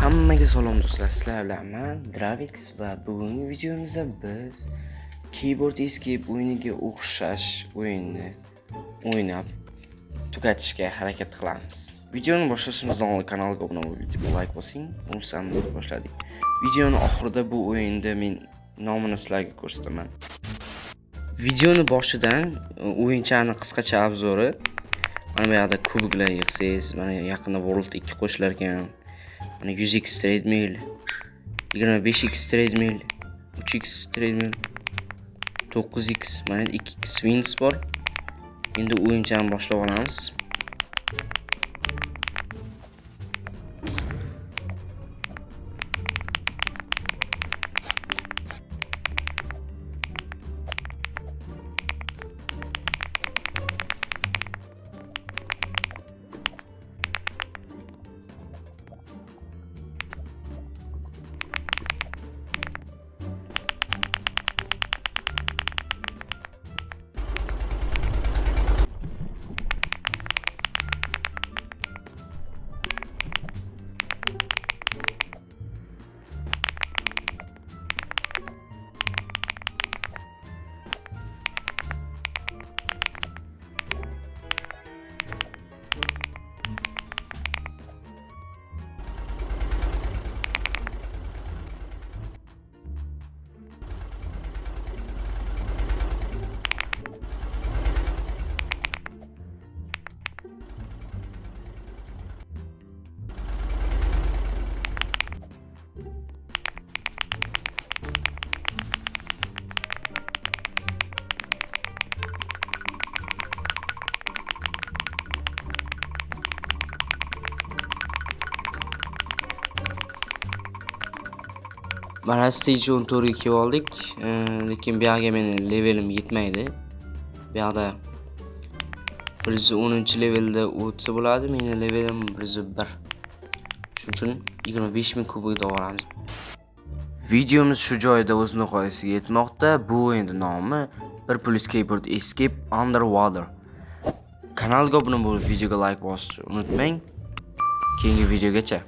Hammaga salom do'stlar, sizlar bilan men Dravix va bugungi videomizda biz Keyboard Escape o'yiniga o'xshash o'yinni o'ynab tugatishga harakat qilamiz. Videoni boshlashimizdan oldin kanalga obuna bo'lib, videoga like bosing. O'zimiz boshladik. Videoni oxirida bu o'yinda men nomini sizlarga ko'rsataman. Videoni boshidan o'yinchani qisqacha obzori. Mana bu yerda kubiklar yig'sangiz, mana yaqinda World 2 qo'shilar ekan. 100x treadmill, 25x treadmill, 3x treadmill, 9x, mana 2x wins bor. Endi o'yinchani boshlab olamiz. Mana stage 14 ga kelib oldik, lekin bu yerga meni levelim yetmaydi. Bu yerda 110-levelda o'tsa bo'ladi, meni levelim 101. Shuning uchun 25000 kubikda olamiz. Videomiz shu joyda o'z nihoyasiga yetmoqda. Bu o'yinning nomi 1+ Keyboard Escape Underwater. Kanalga obuna bo'lib, videoga like bosishni unutmang. Keyingi videogacha